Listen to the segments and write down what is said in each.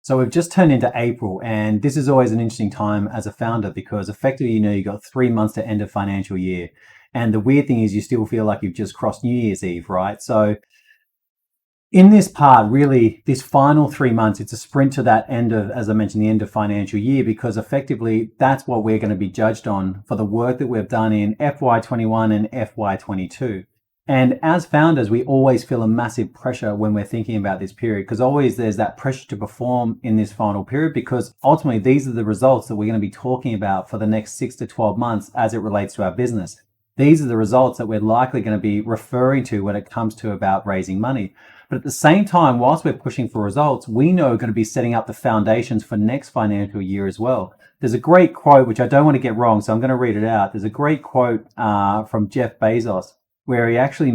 So we've just turned into April, and this is always an interesting time as a founder because effectively, you've got 3 months to end a financial year. And the weird thing is you still feel like you've just crossed New Year's Eve, right? So in this part, really, this final 3 months, it's a sprint to that end of, as I mentioned, the end of financial year, because effectively that's what we're going to be judged on for the work that we've done in FY21 and FY22. And as founders, we always feel a massive pressure when we're thinking about this period, because always there's that pressure to perform in this final period, because ultimately these are the results that we're going to be talking about for the next 6 to 12 months as it relates to our business. These are the results that we're likely going to be referring to when it comes to about raising money. But at the same time, whilst we're pushing for results, we know we're going to be setting up the foundations for next financial year as well. There's a great quote, which I don't want to get wrong, so I'm going to read it out. There's a great quote from Jeff Bezos, where he actually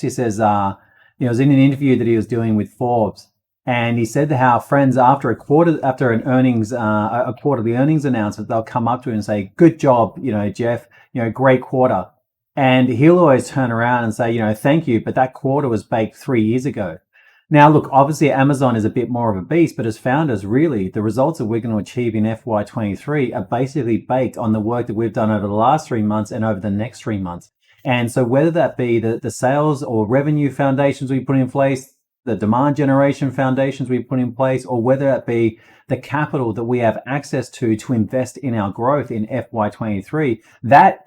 says, it was in an interview that he was doing with Forbes, and he said how friends after a quarterly earnings announcement, they'll come up to him and say, "Good job, Jeff, great quarter." And he'll always turn around and say, "Thank you, but that quarter was baked 3 years ago." Now, look, obviously Amazon is a bit more of a beast, but as founders, really, the results that we're going to achieve in FY23 are basically baked on the work that we've done over the last 3 months and over the next 3 months. And so whether that be the sales or revenue foundations we put in place, the demand generation foundations we put in place, or whether that be the capital that we have access to invest in our growth in FY23,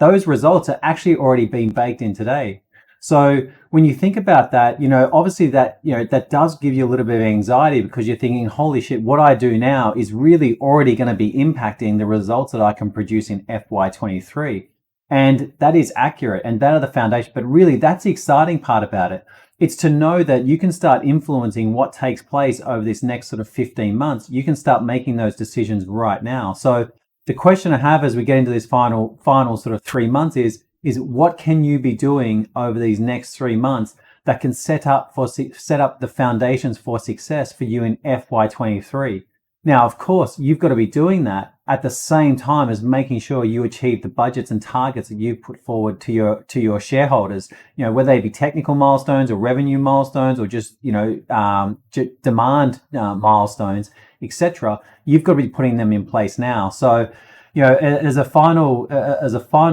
those results are actually already being baked in today. So when you think about that, obviously that does give you a little bit of anxiety, because you're thinking, holy shit, what I do now is really already going to be impacting the results that I can produce in FY23. And that is accurate, and that are the foundation. But really, that's the exciting part about it. It's to know that you can start influencing what takes place over this next sort of 15 months. You can start making those decisions right now. So the question I have as we get into this final sort of 3 months is what can you be doing over these next 3 months that can set up the foundations for success for you in FY23? Now, of course, you've got to be doing that at the same time as making sure you achieve the budgets and targets that you put forward to your shareholders, whether they be technical milestones or revenue milestones or just, demand milestones, etc. You've got to be putting them in place now. So, as a final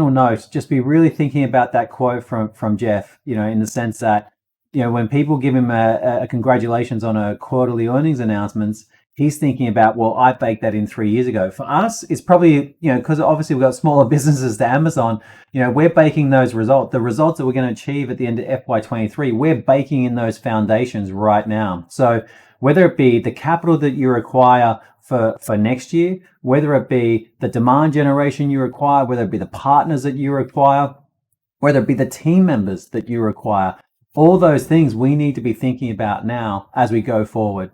note, just be really thinking about that quote from Jeff, in the sense that, when people give him a congratulations on a quarterly earnings announcements, he's thinking about, well, I baked that in 3 years ago. For us, it's probably, because obviously we've got smaller businesses to Amazon, we're baking those results, the results that we're going to achieve at the end of FY23, we're baking in those foundations right now. So whether it be the capital that you require for next year, whether it be the demand generation you require, whether it be the partners that you require, whether it be the team members that you require, all those things we need to be thinking about now as we go forward.